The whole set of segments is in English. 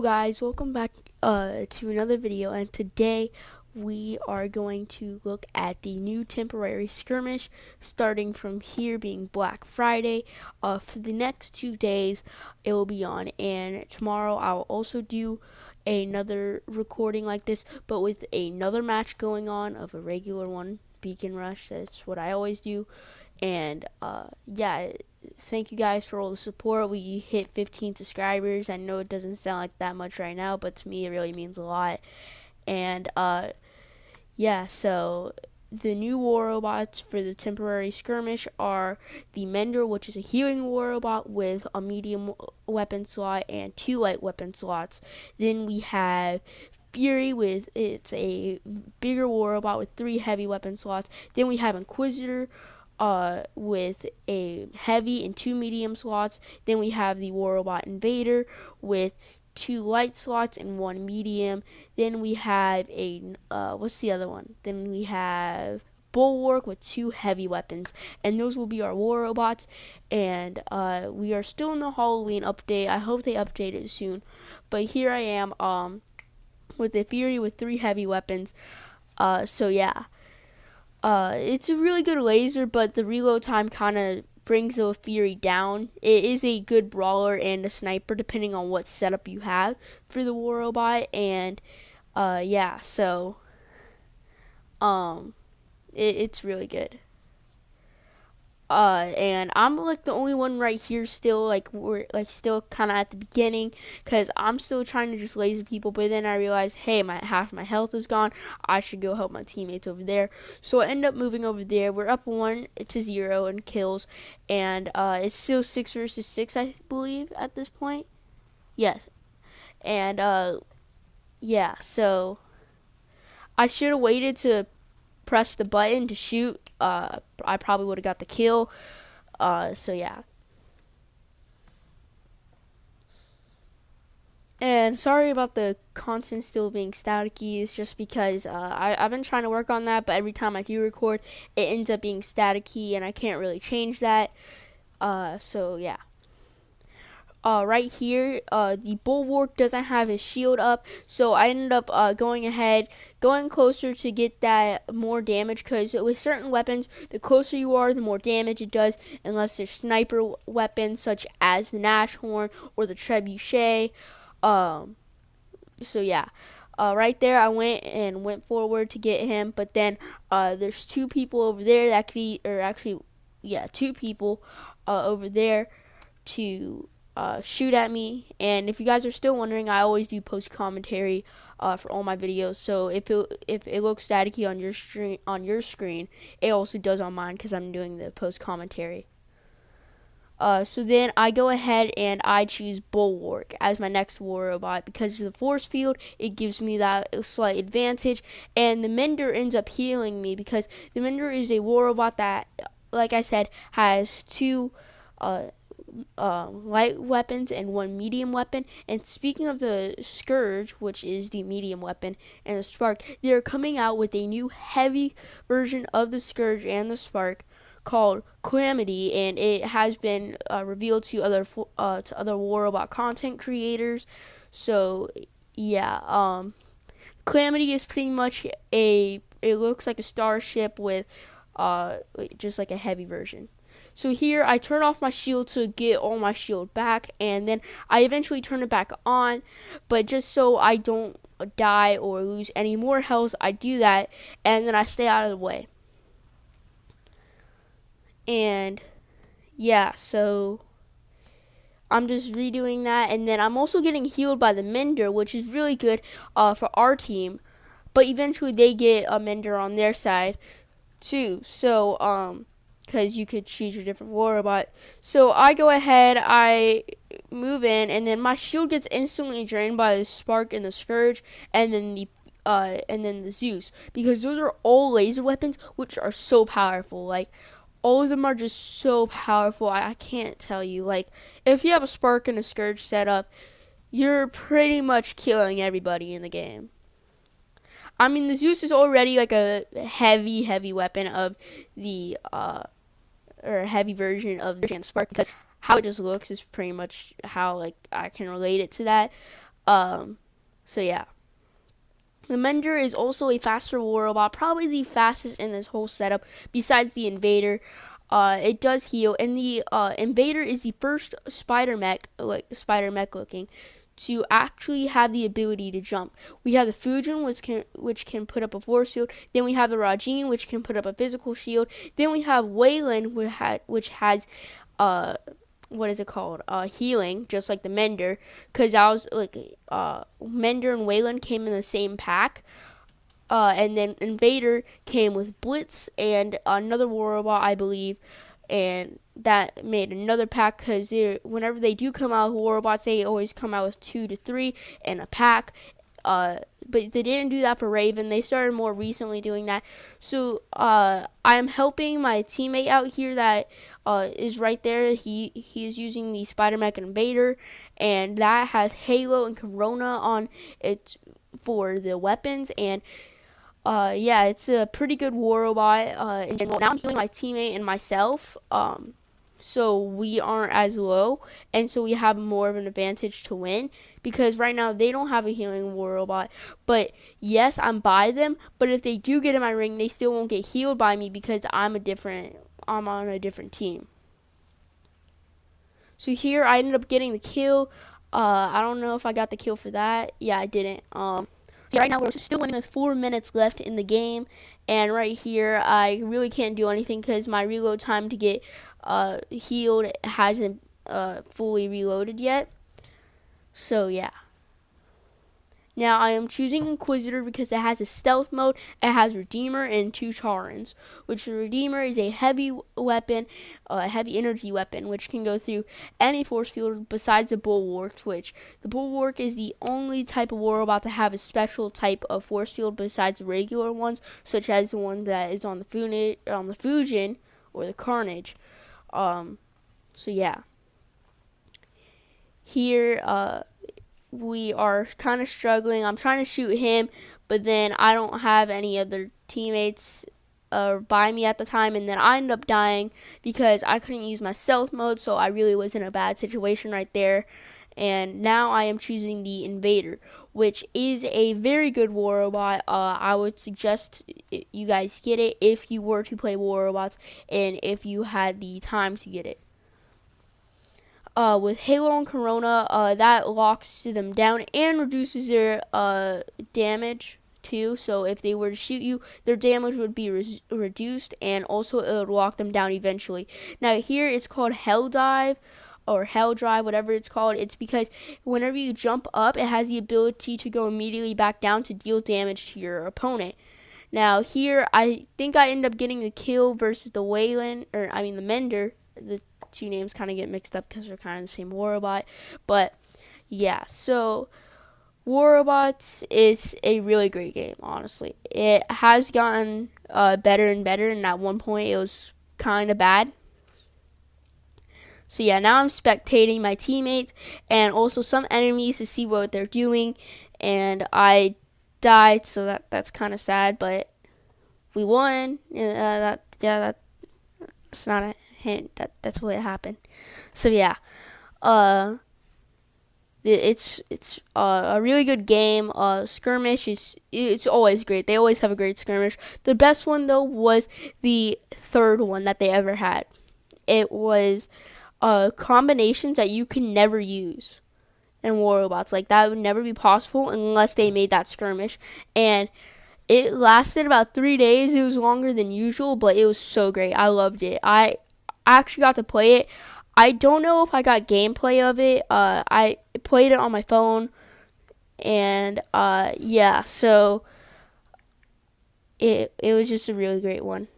Guys, welcome back to another video, and today we are going to look at the new temporary skirmish starting from here being Black Friday. For the next 2 days it will be on, and tomorrow I'll also do another recording like this but with another match going on of a regular one, Beacon Rush. That's what I always do. And yeah, thank you guys for all the support. We hit 15 subscribers. I know it doesn't sound like that much right now, but to me it really means a lot. And yeah, so the new war robots for the temporary skirmish are the Mender, which is a healing war robot with a medium weapon slot and 2 light weapon slots. Then we have Fury, with it's a bigger war robot with 3 heavy weapon slots. Then we have Inquisitor with a heavy and 2 medium slots. Then we have the war robot Invader with 2 light slots and 1 medium. Then we have what's the other one? Then we have Bulwark with 2 heavy weapons, and those will be our war robots. And we are still in the Halloween update. I hope they update it soon. But here I am with the Fury with 3 heavy weapons. So yeah. It's a really good laser, but the reload time kind of brings the Fury down. It is a good brawler and a sniper depending on what setup you have for the war robot. And yeah, so it's really good. And I'm like the only one right here still, like we're like still kind of at the beginning, because I'm still trying to just laser people. But then I realized, hey, half my health is gone. I should go help my teammates over there. So I end up moving over there. We're up 1-0 in kills, and it's still 6 versus 6, I believe, at this point. Yes, and yeah. So I should have waited to press the button to shoot. I probably would have got the kill. So yeah. And sorry about the constant still being staticky. It's just because I've been trying to work on that, but every time I do record, it ends up being staticky, and I can't really change that. So yeah. Right here, the Bulwark doesn't have his shield up, so I ended up going closer to get that more damage, because with certain weapons, the closer you are, the more damage it does, unless they're sniper weapons such as the Nashorn or the Trebuchet. So yeah. Right there, I went forward to get him, but then there's 2 people over there that could actually, yeah, 2 people over there to shoot at me. And if you guys are still wondering, I always do post commentary for all my videos. So if it looks staticky on your screen, it also does on mine, because I'm doing the post commentary. So then I go ahead and I choose Bulwark as my next war robot, because of the force field, it gives me that slight advantage. And the Mender ends up healing me, because the Mender is a war robot that, like I said, has 2 light weapons and 1 medium weapon. And speaking of the Scourge, which is the medium weapon, and the Spark, they're coming out with a new heavy version of the Scourge and the Spark called Calamity, and it has been revealed to other war robot content creators. So yeah, Calamity is pretty much it looks like a starship with just like a heavy version. So here I turn off my shield to get all my shield back, and then I eventually turn it back on. But just so I don't die or lose any more health, I do that, and then I stay out of the way. And yeah, so I'm just redoing that, and then I'm also getting healed by the Mender, which is really good for our team. But eventually they get a Mender on their side too. So because you could choose a different war robot. So I go ahead, I move in, and then my shield gets instantly drained by the Spark and the Scourge, and then the Zeus, because those are all laser weapons, which are so powerful. Like, all of them are just so powerful. I can't tell you. Like, if you have a Spark and a Scourge set up, you're pretty much killing everybody in the game. I mean, the Zeus is already like a heavy weapon of the or a heavy version of the Spark, because how it just looks is pretty much how like I can relate it to that. So yeah. The Mender is also a faster war robot, probably the fastest in this whole setup, besides the Invader. It does heal, and the Invader is the first spider mech looking, to actually have the ability to jump. We have the Fujin, which can put up a force field. Then we have the Rajin, which can put up a physical shield. Then we have Wayland, which has what is it called? Healing, just like the Mender, because I was like, Mender and Wayland came in the same pack. And then Invader came with Blitz and another war robot, I believe, and that made another pack, because whenever they do come out with war robots, they always come out with 2 to 3 in a pack. But they didn't do that for Raven. They started more recently doing that. So I'm helping my teammate out here that is right there. He is using the Spider-Mech Invader, and that has Halo and Corona on it for the weapons. And yeah, it's a pretty good war robot in general. Now I'm healing my teammate and myself, so we aren't as low, and so we have more of an advantage to win, because right now they don't have a healing war robot. But yes, I'm by them, but if they do get in my ring, they still won't get healed by me, because I'm on a different team. So here I ended up getting the kill. I don't know if I got the kill for that. Yeah, I didn't. Yeah, right now we're still winning with 4 minutes left in the game, and right here I really can't do anything because my reload time to get healed hasn't fully reloaded yet. So yeah. Now I am choosing Inquisitor because it has a stealth mode, it has Redeemer, and 2 Charins, which the Redeemer is a heavy weapon, a heavy energy weapon, which can go through any force field besides the Bulwark, which the Bulwark is the only type of war robot to have a special type of force field besides the regular ones, such as the one that is on the Fujin or the Carnage. So yeah. Here, we are kind of struggling. I'm trying to shoot him, but then I don't have any other teammates by me at the time, and then I ended up dying because I couldn't use my stealth mode, so I really was in a bad situation right there. And now I am choosing the Invader, which is a very good war robot. I would suggest you guys get it if you were to play war robots and if you had the time to get it. With Halo and Corona, that locks them down and reduces their damage too. So if they were to shoot you, their damage would be reduced, and also it would lock them down eventually. Now here it's called Hell Dive or Hell Drive, whatever it's called. It's because whenever you jump up, it has the ability to go immediately back down to deal damage to your opponent. Now here, I think I end up getting the kill versus the the Mender. The 2 names kind of get mixed up because they're kind of the same war robot. But yeah, so War Robots is a really great game, honestly. It has gotten better and better, and at one point it was kind of bad. So yeah, now I'm spectating my teammates and also some enemies to see what they're doing, and I died, so that's kind of sad, but we won. That's not a hint. That's what happened. So yeah, it's a really good game. Skirmish it's always great. They always have a great skirmish. The best one though was the 3rd one that they ever had. It was combinations that you can never use in war robots. Like that would never be possible unless they made that skirmish. And it lasted about 3 days. It was longer than usual, but it was so great. I loved it. I actually got to play it. I don't know if I got gameplay of it. I played it on my phone, and yeah, so it was just a really great one.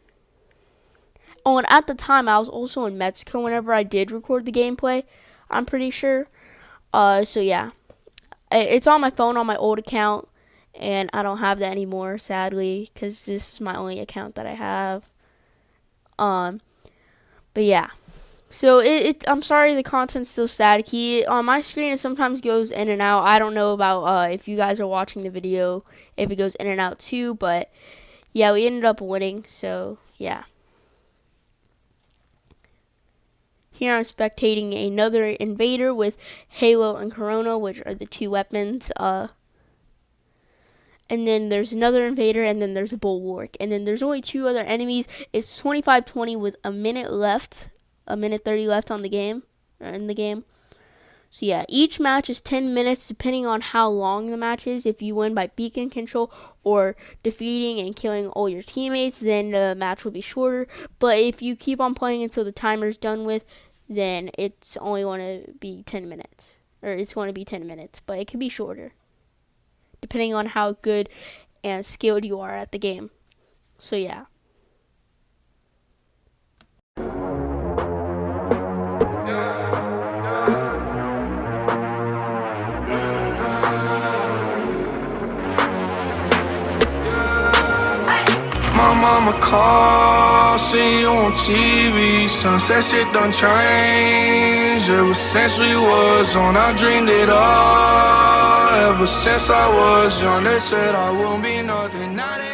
Oh, and at the time, I was also in Mexico whenever I did record the gameplay, I'm pretty sure. So yeah, it's on my phone on my old account, and I don't have that anymore, sadly, because this is my only account that I have. But yeah. So I'm sorry the content's still staticky. On my screen it sometimes goes in and out. I don't know about if you guys are watching the video, if it goes in and out too, but yeah, we ended up winning, so yeah. Here I'm spectating another invader with Halo and Corona, which are the two weapons. And then there's another invader, and then there's a bulwark, and then there's only two other enemies. It's 25-20 with a minute 30 left on the game, or in the game. So yeah, each match is 10 minutes depending on how long the match is. If you win by beacon control or defeating and killing all your teammates, then the match will be shorter. But if you keep on playing until the timer's done with, then it's only going to be 10 minutes. Or it's going to be 10 minutes, but it can be shorter, depending on how good and skilled you are at the game. So yeah. My mama called, see you on TV. Sunset shit done changed. Ever since we was on, I dreamed it all. Ever since I was young, they said I won't be nothing. Now they